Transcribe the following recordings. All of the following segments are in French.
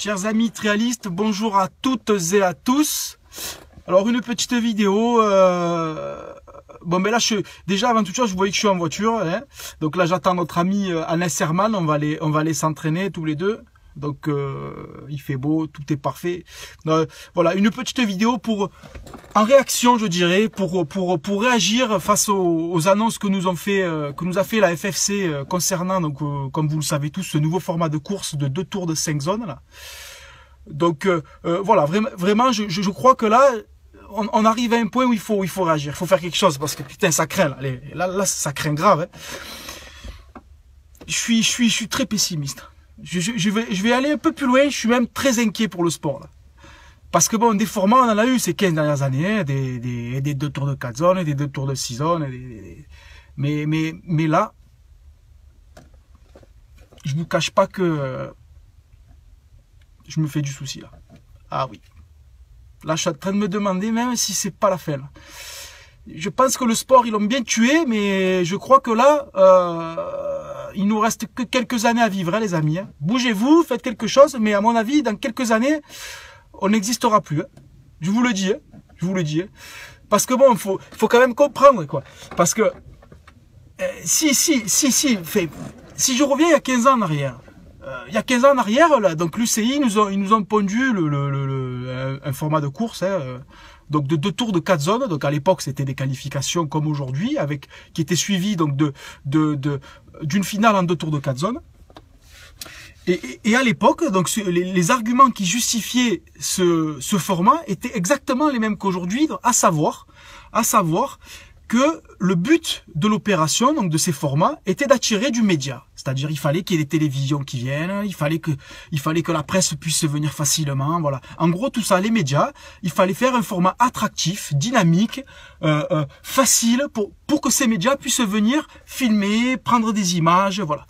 Chers amis trialistes, bonjour à toutes et à tous. Alors une petite vidéo. Bon ben là déjà avant toute chose je voyais que je suis en voiture. Hein. Donc là j'attends notre ami Anas Herman. On va aller s'entraîner tous les deux. Donc il fait beau, tout est parfait. Voilà une petite vidéo en réaction, je dirais, pour réagir face aux annonces que nous a fait la FFC concernant donc comme vous le savez tous ce nouveau format de course de 2 tours de 5 zones là. Donc voilà vraiment je crois que là on arrive à un point où il faut réagir, il faut faire quelque chose parce que putain ça craint là ça craint grave. Hein. Je suis très pessimiste. Je vais aller un peu plus loin, je suis même très inquiet pour le sport là. Parce que bon, des formats on en a eu ces 15 dernières années, hein, des 2 tours de 4 zones, des 2 tours de 6 zones, mais là, je vous cache pas que je me fais du souci là. Ah oui. Là je suis en train de me demander même si c'est pas la fin là. Je pense que le sport ils l'ont bien tué, mais je crois que là il nous reste que quelques années à vivre, hein, les amis. Hein. Bougez-vous, faites quelque chose, mais à mon avis, dans quelques années, on n'existera plus. Hein. Je vous le dis, hein. Je vous le dis. Hein. Parce que bon, faut quand même comprendre, quoi. Parce que si je reviens il y a 15 ans en arrière, là, donc l'UCI ils nous ont pondu un format de course. Hein, donc de 2 tours de 4 zones, donc à l'époque c'était des qualifications comme aujourd'hui, qui étaient suivies donc d'une finale en 2 tours de 4 zones. Et à l'époque, donc les arguments qui justifiaient ce format étaient exactement les mêmes qu'aujourd'hui, à savoir que le but de l'opération, donc de ces formats, était d'attirer du média. C'est-à-dire, il fallait qu'il y ait des télévisions qui viennent, il fallait que la presse puisse venir facilement, voilà. En gros, tout ça, les médias, il fallait faire un format attractif, dynamique, facile, pour que ces médias puissent venir filmer, prendre des images, voilà.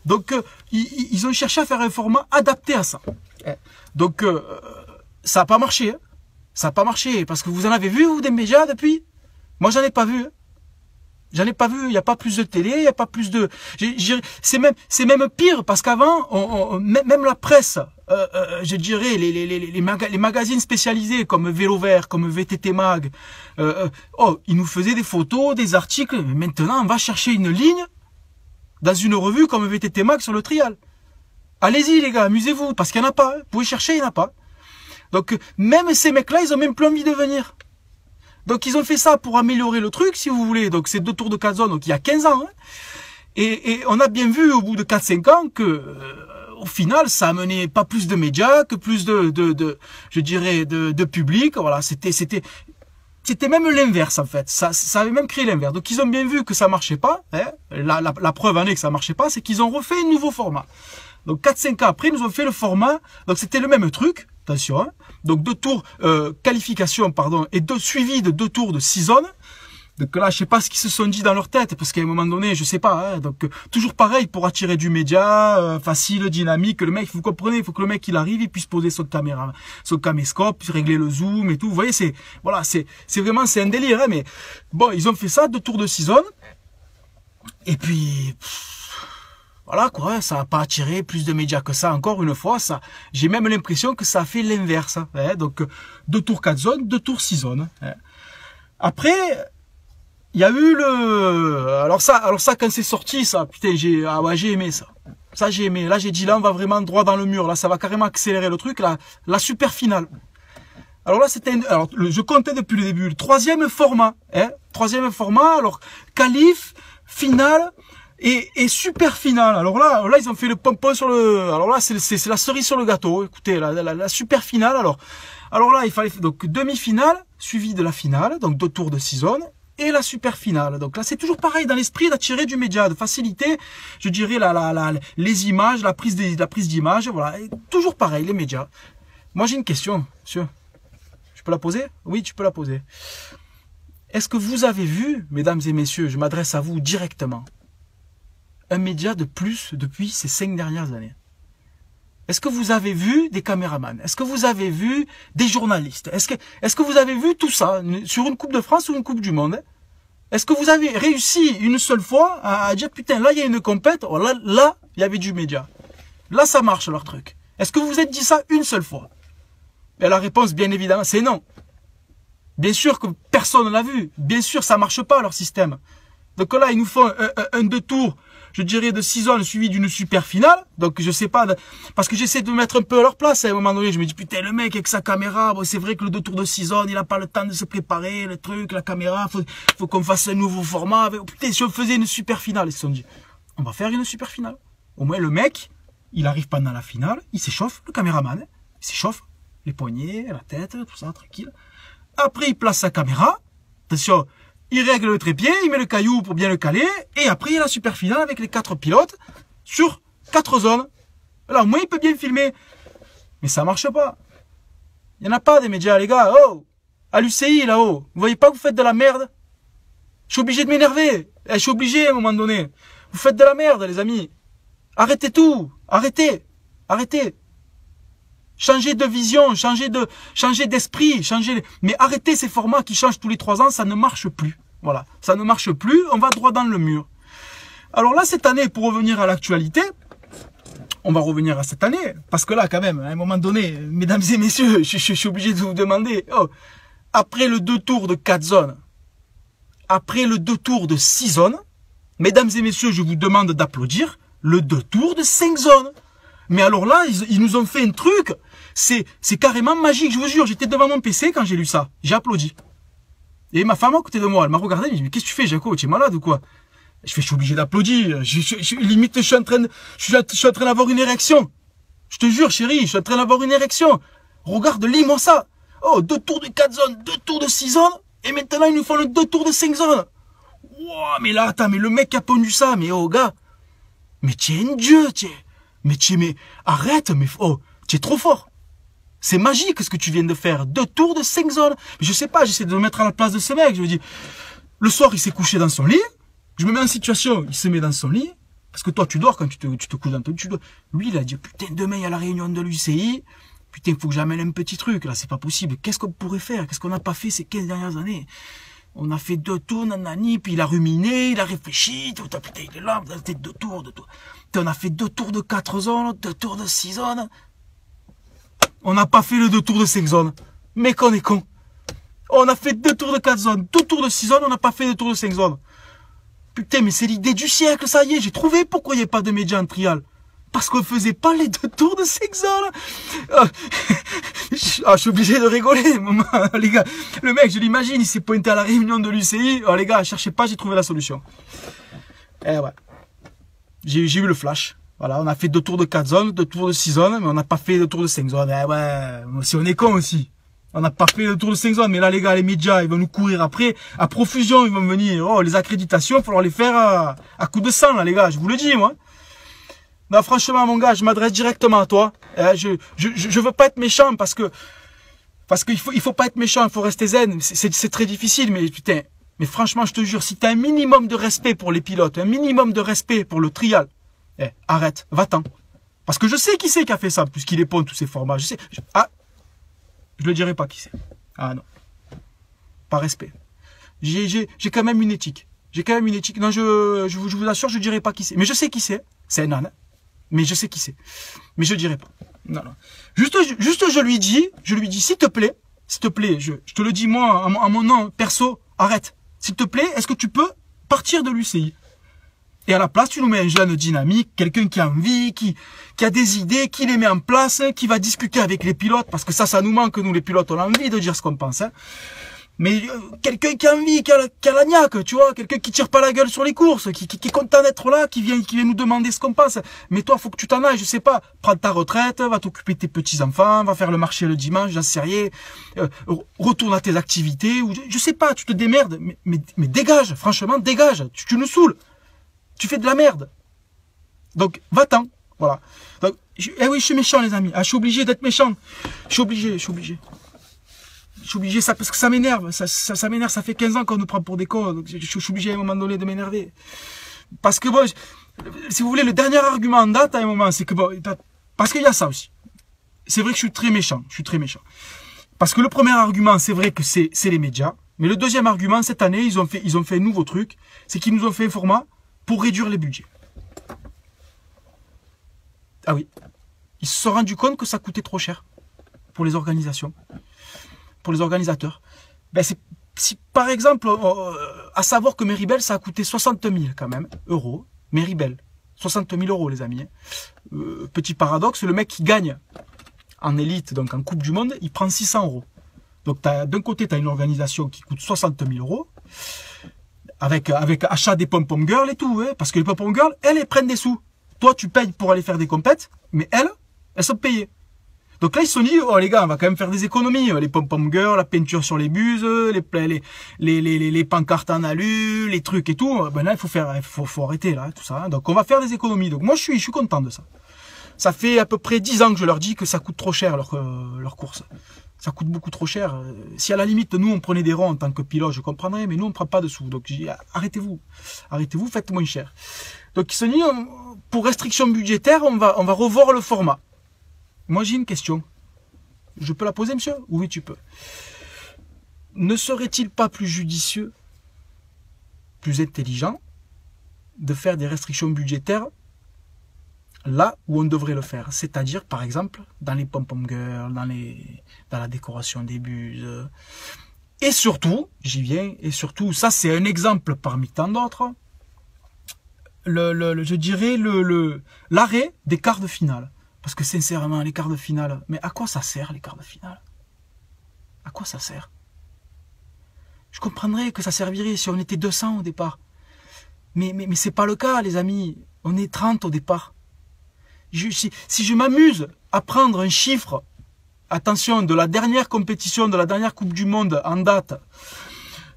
Donc, ils ont cherché à faire un format adapté à ça. Donc, ça n'a pas marché, hein. Ça n'a pas marché, parce que vous en avez vu, vous, des médias, depuis ? Moi, j'en ai pas vu. J'en ai pas vu. Il n'y a pas plus de télé, il n'y a pas plus de... C'est même pire, parce qu'avant, même la presse, je dirais, les magazines spécialisés, comme Vélo Vert, comme VTT Mag, ils nous faisaient des photos, des articles. Mais maintenant, on va chercher une ligne dans une revue comme VTT Mag sur le trial. Allez-y, les gars, amusez-vous, parce qu'il n'y en a pas. Hein. Vous pouvez chercher, il n'y en a pas. Donc, même ces mecs-là, ils ont même plus envie de venir. Donc ils ont fait ça pour améliorer le truc, si vous voulez. Donc c'est 2 tours de 4 zones, donc il y a 15 ans. Hein. Et on a bien vu au bout de 4-5 ans que au final, ça amenait pas plus de médias, que plus je dirais, de public. Voilà, c'était même l'inverse en fait. Ça avait même créé l'inverse. Donc ils ont bien vu que ça marchait pas. Hein. La preuve en est que ça marchait pas, c'est qu'ils ont refait un nouveau format. Donc 4-5 ans après, ils nous ont fait le format. Donc c'était le même truc. Attention, hein. Donc 2 tours, qualification, pardon, et suivi de 2 tours de 6 zones. Donc là, je sais pas ce qu'ils se sont dit dans leur tête, parce qu'à un moment donné, je sais pas, hein, donc toujours pareil, pour attirer du média, facile, dynamique, le mec, vous comprenez, il faut que le mec, il arrive, il puisse poser son caméscope, régler le zoom et tout, vous voyez, c'est vraiment, c'est un délire, hein, mais bon, ils ont fait ça, 2 tours de 6 zones, et puis... Voilà quoi, ça n'a pas attiré plus de médias que ça, encore une fois, ça. J'ai même l'impression que ça a fait l'inverse. Hein, donc 2 tours 4 zones, 2 tours 6 zones. Hein. Après, il y a eu alors ça quand c'est sorti, ça, putain, j'ai aimé ça. Ça j'ai aimé. Là j'ai dit là on va vraiment droit dans le mur, là ça va carrément accélérer le truc, la super finale. Alors là c'était je comptais depuis le début, le 3e format. Hein, 3e format, alors qualif, finale. Et super finale. Alors là, ils ont fait le pompon sur le... Alors là, c'est la cerise sur le gâteau. Écoutez, la super finale. Alors là, il fallait donc demi-finale, suivi de la finale, donc 2 tours de 6 zones, et la super finale. Donc là, c'est toujours pareil, dans l'esprit d'attirer du média, de faciliter, je dirais, les images, la prise d'images, voilà. Et toujours pareil, les médias. Moi, j'ai une question, monsieur. Je peux la poser? Oui, tu peux la poser. Est-ce que vous avez vu, mesdames et messieurs, je m'adresse à vous directement, un média de plus depuis ces 5 dernières années? Est-ce que vous avez vu des caméramans? Est-ce que vous avez vu des journalistes? Est-ce que vous avez vu tout ça sur une Coupe de France ou une Coupe du Monde? Est-ce que vous avez réussi une seule fois à dire putain là il y a une compète, oh, là il y avait du média. Là ça marche leur truc. Est-ce que vous vous êtes dit ça une seule fois? Et la réponse, bien évidemment, c'est non. Bien sûr que personne ne l'a vu. Bien sûr, ça marche pas, leur système. Donc là, ils nous font un 2 tours, je dirais, de 6 zones suivi d'une super finale. Donc, je sais pas, parce que j'essaie de me mettre un peu à leur place. À un moment donné, je me dis, putain, le mec avec sa caméra, bon, c'est vrai que le 2 tours de 6 zones, il a pas le temps de se préparer, le truc, la caméra, faut qu'on fasse un nouveau format. Putain, si on faisait une super finale, ils se sont dit, on va faire une super finale. Au moins, le mec, il arrive pendant la finale, il s'échauffe, le caméraman, il s'échauffe, les poignets, la tête, tout ça, tranquille. Après, il place sa caméra. Attention, il règle le trépied, il met le caillou pour bien le caler. Et après, il y a la super finale avec les 4 pilotes sur 4 zones. Là, au moins, il peut bien filmer. Mais ça marche pas. Il n'y en a pas des médias, les gars. Oh, à l'UCI, là-haut. Vous voyez pas que vous faites de la merde? Je suis obligé de m'énerver. Je suis obligé, à un moment donné. Vous faites de la merde, les amis. Arrêtez tout. Arrêtez. Arrêtez. Changez de vision, changez d'esprit, mais arrêtez ces formats qui changent tous les 3 ans, ça ne marche plus. Voilà, ça ne marche plus, on va droit dans le mur. Alors là, cette année, pour revenir à l'actualité, on va revenir à cette année, parce que là, quand même, à un moment donné, mesdames et messieurs, je suis obligé de vous demander, oh, après le 2 tours de 4 zones, après le 2 tours de 6 zones, mesdames et messieurs, je vous demande d'applaudir le 2 tours de 5 zones. Mais alors là, ils nous ont fait un truc, c'est carrément magique, je vous jure. J'étais devant mon PC quand j'ai lu ça. J'ai applaudi. Et ma femme à côté de moi, elle m'a regardé, elle m'a dit, mais qu'est-ce que tu fais, Jaco? Tu es malade ou quoi? Je suis obligé d'applaudir. Limite, je suis en train d'avoir une érection. Je te jure, chérie, je suis en train d'avoir une érection. Regarde, lis-moi ça. Oh, 2 tours de 4 zones, 2 tours de 6 zones, et maintenant ils nous font le 2 tours de 5 zones. Wow, mais là, attends, mais le mec qui a pondu ça, mais oh, gars, mais tu es un dieu, mais arrête, mais oh, tu es trop fort. C'est magique ce que tu viens de faire. 2 tours de 5 zones. Mais je sais pas, j'essaie de me mettre à la place de ce mec. Je me dis, le soir, il s'est couché dans son lit. Je me mets en situation, il se met dans son lit. Parce que toi, tu dors quand tu te couches dans ton lit. Tu dors. Lui, il a dit, putain, demain, il y a la réunion de l'UCI. Putain, il faut que j'amène un petit truc. Là, c'est pas possible. Qu'est-ce qu'on pourrait faire? Qu'est-ce qu'on n'a pas fait ces 15 dernières années? On a fait 2 tours, nanani, puis il a ruminé, il a réfléchi, putain, il est là, dans la tête, 2 tours. On a fait 2 tours de 4 zones, 2 tours de 6 zones. On n'a pas fait le 2 tours de 5 zones. Mais qu'on est con. On a fait 2 tours de 4 zones, 2 tours de 6 zones, on n'a pas fait 2 tours de 5 zones. Putain, mais c'est l'idée du siècle, ça y est, j'ai trouvé pourquoi il n'y a pas de médias en trial. Parce qu'on ne faisait pas les 2 tours de 5 zones. Je suis obligé de rigoler, maman, les gars. Le mec, je l'imagine, il s'est pointé à la réunion de l'UCI. Oh les gars, cherchez pas, j'ai trouvé la solution. Eh ouais. J'ai eu le flash. Voilà, on a fait 2 tours de 4 zones, 2 tours de 6 zones, mais on n'a pas fait 2 tours de 5 zones. Eh ouais, si on est con aussi. On n'a pas fait le tour de 5 zones, mais là les gars, les médias, ils vont nous courir après. À profusion, ils vont venir. Oh, les accréditations, il va falloir les faire à coup de sang, là les gars, je vous le dis, moi. Non, franchement, mon gars, je m'adresse directement à toi. Je veux pas être méchant parce qu'il faut pas être méchant, il faut rester zen. C'est très difficile, mais putain. Mais franchement, je te jure, si tu as un minimum de respect pour les pilotes, un minimum de respect pour le trial, arrête, va-t'en. Parce que je sais qui c'est qui a fait ça, puisqu'il est pond tous ces formats. Je sais. Je le dirai pas qui c'est. Ah non. Pas respect. J'ai quand même une éthique. J'ai quand même une éthique. Non, je vous assure, je dirai pas qui c'est. Mais je sais qui c'est. C'est un âne. Mais je sais qui c'est. Mais je dirai pas. Non, non. Juste, je lui dis, s'il te plaît, je te le dis moi, à mon nom perso, arrête. S'il te plaît, est-ce que tu peux partir de l'UCI? Et à la place, tu nous mets un jeune dynamique, quelqu'un qui a envie, qui a des idées, qui les met en place, qui va discuter avec les pilotes, parce que ça nous manque, nous les pilotes, on a envie de dire ce qu'on pense. Hein. Mais quelqu'un qui a envie, qui a la niaque, tu vois, quelqu'un qui tire pas la gueule sur les courses, qui est content d'être là, qui vient nous demander ce qu'on pense. Mais toi, faut que tu t'en ailles, je sais pas, prends ta retraite, va t'occuper de tes petits-enfants, va faire le marché le dimanche, j'en sais rien, retourne à tes activités, ou je sais pas, tu te démerdes, mais dégage, franchement, dégage, tu nous saoules. Tu fais de la merde. Donc, va-t'en. Voilà. Donc, eh oui, je suis méchant, les amis. Ah, je suis obligé d'être méchant. Je suis obligé. Je suis obligé, ça, parce que ça m'énerve. Ça m'énerve. Ça fait 15 ans qu'on nous prend pour des cons. Donc, je suis obligé à un moment donné de m'énerver. Parce que bon, si vous voulez, le dernier argument en date à un moment, c'est que bon, parce qu'il y a ça aussi. C'est vrai que je suis très méchant. Parce que le premier argument, c'est vrai que c'est les médias. Mais le deuxième argument, cette année, ils ont fait un nouveau truc. C'est qu'ils nous ont fait un format pour réduire les budgets. Ah oui. Ils se sont rendus compte que ça coûtait trop cher pour les organisations, pour les organisateurs. Ben si par exemple, à savoir que Meribel, ça a coûté 60 000 quand même, euros, Meribel, 60 000 euros les amis. Petit paradoxe, le mec qui gagne en élite, donc en Coupe du Monde, il prend 600 euros. Donc d'un côté, tu as une organisation qui coûte 60 000 euros, avec achat des pom-pom girls et tout, hein, parce que les pom-pom girls, elles prennent des sous. Toi, tu payes pour aller faire des compètes, mais elles sont payées. Donc là, ils se sont dit, oh les gars, on va quand même faire des économies. Les pom-pom girls, la peinture sur les buses, les pancartes en alu, les trucs et tout. Ben là, faut arrêter là, tout ça. Donc on va faire des économies. Donc moi, je suis content de ça. Ça fait à peu près 10 ans que je leur dis que ça coûte trop cher leur course. Ça coûte beaucoup trop cher. Si à la limite, nous, on prenait des ronds en tant que pilote, je comprendrais, mais nous, on ne prend pas de sous. Donc j'ai dit, arrêtez-vous. Arrêtez-vous, faites moins cher. Donc ils se disent, pour restriction budgétaire, on va revoir le format. Moi, j'ai une question. Je peux la poser, monsieur? Oui, tu peux. Ne serait-il pas plus judicieux, plus intelligent, de faire des restrictions budgétaires là où on devrait le faire? C'est-à-dire, par exemple, dans les pom-pom girls, dans la décoration des buses. Et surtout, j'y viens, et surtout, ça c'est un exemple parmi tant d'autres, je dirais l'arrêt des quarts de finale. Parce que sincèrement, les quarts de finale, mais à quoi ça sert les quarts de finale? À quoi ça sert? Je comprendrais que ça servirait si on était 200 au départ. Mais c'est pas le cas, les amis. On est 30 au départ. Si je m'amuse à prendre un chiffre, attention, de la dernière compétition, de la dernière Coupe du Monde en date,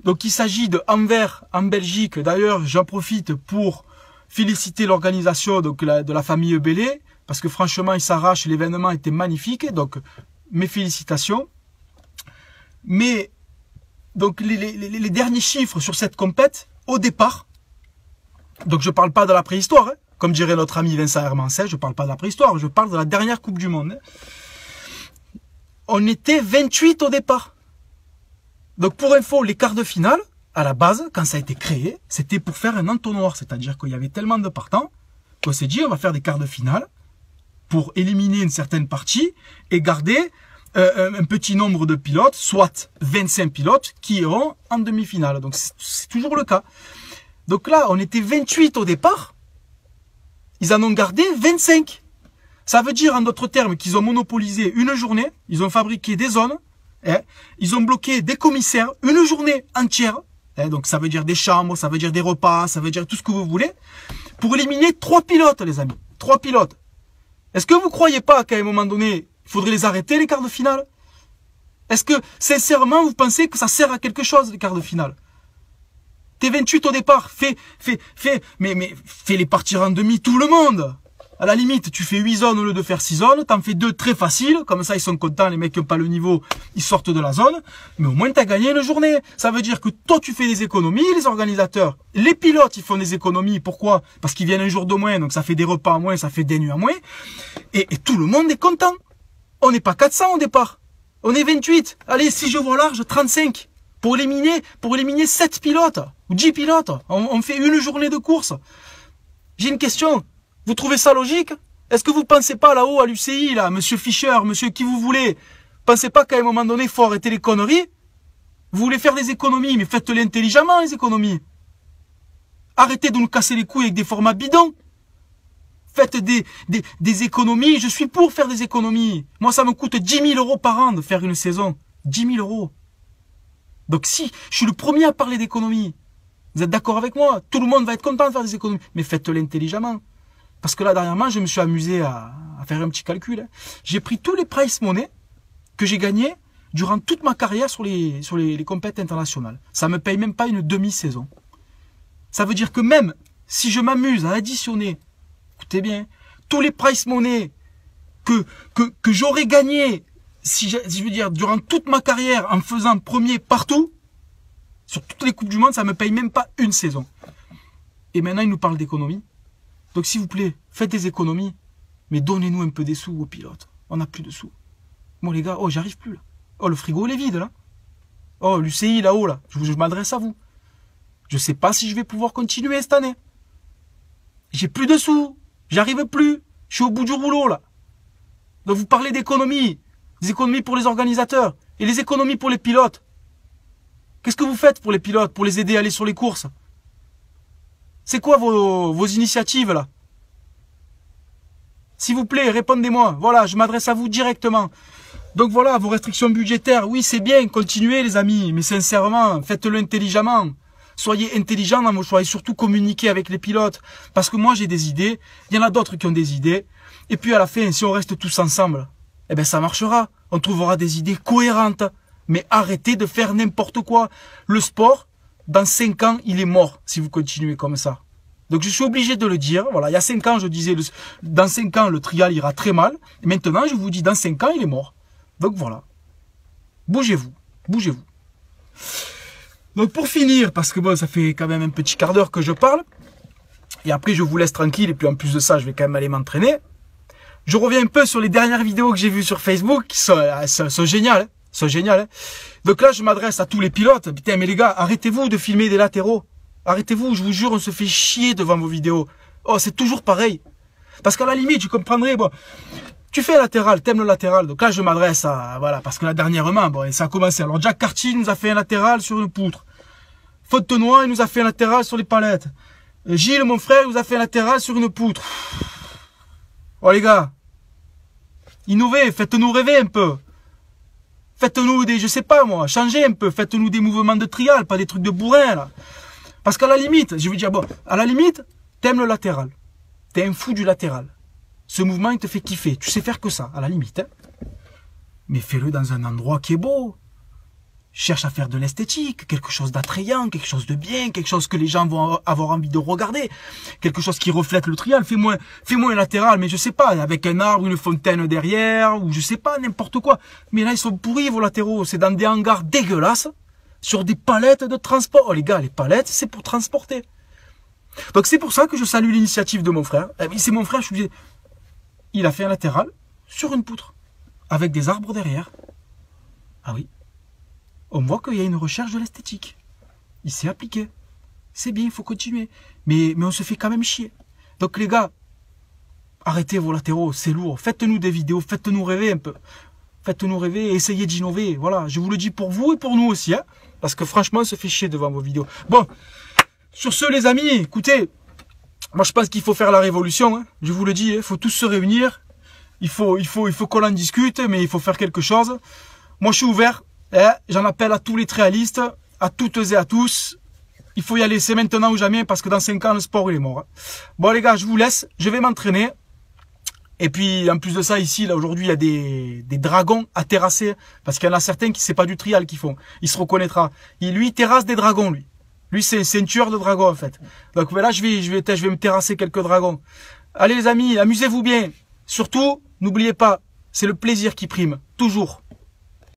donc il s'agit de Anvers en Belgique. D'ailleurs, j'en profite pour féliciter l'organisation de la famille Bellé, parce que franchement, ils s'arrachent, l'événement était magnifique, donc mes félicitations. Mais donc les derniers chiffres sur cette compète, au départ, donc je ne parle pas de la préhistoire, hein, comme dirait notre ami Vincent Hermancet, je ne parle pas de la préhistoire, je parle de la dernière Coupe du Monde. Hein. On était 28 au départ. Donc pour info, les quarts de finale, à la base, quand ça a été créé, c'était pour faire un entonnoir, c'est-à-dire qu'il y avait tellement de partants qu'on s'est dit on va faire des quarts de finale pour éliminer une certaine partie et garder un petit nombre de pilotes, soit 25 pilotes, qui iront en demi-finale. Donc c'est toujours le cas. Donc là, on était 28 au départ, ils en ont gardé 25. Ça veut dire en d'autres termes qu'ils ont monopolisé une journée, ils ont fabriqué des zones, hein, ils ont bloqué des commissaires une journée entière, hein, donc ça veut dire des chambres, ça veut dire des repas, ça veut dire tout ce que vous voulez, pour éliminer 3 pilotes, les amis. 3 pilotes. Est-ce que vous croyez pas qu'à un moment donné, il faudrait les arrêter, les quarts de finale? Est-ce que, sincèrement, vous pensez que ça sert à quelque chose, les quarts de finale? T'es 28 au départ, mais fais-les partir en demi, tout le monde. À la limite, tu fais 8 zones au lieu de faire 6 zones, t'en fais 2 très faciles, comme ça ils sont contents, les mecs qui n'ont pas le niveau, ils sortent de la zone, mais au moins t'as gagné une journée. Ça veut dire que toi tu fais des économies, les organisateurs, les pilotes ils font des économies, pourquoi? Parce qu'ils viennent un jour de moins, donc ça fait des repas en moins, ça fait des nuits en moins, et tout le monde est content. On n'est pas 400 au départ, on est 28, allez si je vois large, 35, pour éliminer 7 pilotes, ou 10 pilotes, on fait une journée de course. J'ai une question. Vous trouvez ça logique? Est-ce que vous pensez pas là-haut à l'UCI, là, monsieur Fischer, monsieur qui vous voulez, pensez pas qu'à un moment donné, il faut arrêter les conneries? Vous voulez faire des économies, mais faites-les intelligemment, les économies. Arrêtez de nous casser les couilles avec des formats bidons. Faites des économies, je suis pour faire des économies. Moi, ça me coûte 10 000 euros par an de faire une saison. 10 000 euros. Donc si, je suis le premier à parler d'économies. Vous êtes d'accord avec moi? Tout le monde va être content de faire des économies. Mais faites-les intelligemment. Parce que là, dernièrement, je me suis amusé à faire un petit calcul. Hein. J'ai pris tous les prize money que j'ai gagnés durant toute ma carrière sur les compétitions internationales. Ça me paye même pas une demi-saison. Ça veut dire que même si je m'amuse à additionner, écoutez bien, tous les prize money que j'aurais gagné, si je veux dire, durant toute ma carrière en faisant premier partout, sur toutes les Coupes du Monde, ça me paye même pas une saison. Et maintenant, ils nous parlent d'économie. Donc s'il vous plaît, faites des économies, mais donnez-nous un peu des sous aux pilotes. On n'a plus de sous. Bon les gars, oh j'arrive plus là. Oh le frigo il est vide là. Oh l'UCI là-haut là, je m'adresse à vous. Je sais pas si je vais pouvoir continuer cette année. J'ai plus de sous, j'arrive plus, je suis au bout du rouleau là. Donc vous parlez d'économie. Des économies pour les organisateurs. Et les économies pour les pilotes. Qu'est-ce que vous faites pour les pilotes, pour les aider à aller sur les courses? C'est quoi vos initiatives là? S'il vous plaît, répondez-moi. Voilà, je m'adresse à vous directement. Donc voilà, vos restrictions budgétaires, oui c'est bien, continuez les amis, mais sincèrement, faites-le intelligemment. Soyez intelligents dans vos choix et surtout communiquez avec les pilotes. Parce que moi j'ai des idées, il y en a d'autres qui ont des idées. Et puis à la fin, si on reste tous ensemble, eh ben ça marchera. On trouvera des idées cohérentes. Mais arrêtez de faire n'importe quoi. Le sport, dans 5 ans, il est mort si vous continuez comme ça. Donc je suis obligé de le dire. Voilà, il y a 5 ans, je disais, dans 5 ans, le trial ira très mal. Et maintenant, je vous dis, dans 5 ans, il est mort. Donc voilà. Bougez-vous. Bougez-vous. Donc pour finir, parce que bon, ça fait quand même un petit quart d'heure que je parle. Et après, je vous laisse tranquille. Et puis en plus de ça, je vais quand même aller m'entraîner. Je reviens un peu sur les dernières vidéos que j'ai vues sur Facebook, qui sont géniales. Sont géniales. Hein. Donc là, je m'adresse à tous les pilotes. Putain, mais les gars, arrêtez-vous de filmer des latéraux. Arrêtez-vous, je vous jure, on se fait chier devant vos vidéos. Oh, c'est toujours pareil. Parce qu'à la limite, je comprendrais, bon, tu fais un latéral, t'aimes le latéral. Donc là, je m'adresse à, voilà, parce que là, dernièrement, bon, ça a commencé. Alors, Jack Carty nous a fait un latéral sur une poutre. Fontenoy, il nous a fait un latéral sur les palettes. Gilles, mon frère, nous a fait un latéral sur une poutre. Oh, les gars. Innovez, faites-nous rêver un peu. Faites-nous des, je sais pas moi, changez un peu. Faites-nous des mouvements de trial, pas des trucs de bourrin, là. Parce qu'à la limite, je vais dire, bon, à la limite, t'aimes le latéral. T'es un fou du latéral. Ce mouvement, il te fait kiffer. Tu sais faire que ça, à la limite. Hein. Mais fais-le dans un endroit qui est beau. Cherche à faire de l'esthétique, quelque chose d'attrayant, quelque chose de bien, quelque chose que les gens vont avoir envie de regarder, quelque chose qui reflète le trial. Fais-moi un latéral, mais je sais pas, avec un arbre, une fontaine derrière, ou je sais pas, n'importe quoi. Mais là, ils sont pourris, vos latéraux. C'est dans des hangars dégueulasses, sur des palettes de transport. Oh les gars, les palettes, c'est pour transporter. Donc c'est pour ça que je salue l'initiative de mon frère. C'est mon frère, je suis obligé. Il a fait un latéral sur une poutre, avec des arbres derrière. Ah oui. On voit qu'il y a une recherche de l'esthétique. Il s'est appliqué. C'est bien, il faut continuer. Mais on se fait quand même chier. Donc les gars, arrêtez vos latéraux, c'est lourd. Faites-nous des vidéos, faites-nous rêver un peu. Faites-nous rêver et essayez d'innover. Voilà, je vous le dis pour vous et pour nous aussi. Hein, parce que franchement, on se fait chier devant vos vidéos. Bon, sur ce les amis, écoutez, moi je pense qu'il faut faire la révolution. Hein, je vous le dis, il faut tous se réunir. Il faut qu'on en discute, mais il faut faire quelque chose. Moi je suis ouvert. J'en appelle à tous les trialistes, à toutes et à tous. Il faut y aller, c'est maintenant ou jamais, parce que dans 5 ans, le sport, il est mort. Bon les gars, je vous laisse, je vais m'entraîner. Et puis, en plus de ça, ici, là, aujourd'hui, il y a des dragons à terrasser. Parce qu'il y en a certains qui, c'est pas du trial qu'ils font. Il se reconnaîtra. Lui, il terrasse des dragons, lui. Lui, c'est un tueur de dragons, en fait. Donc là, je vais me terrasser quelques dragons. Allez les amis, amusez-vous bien. Surtout, n'oubliez pas, c'est le plaisir qui prime. Toujours.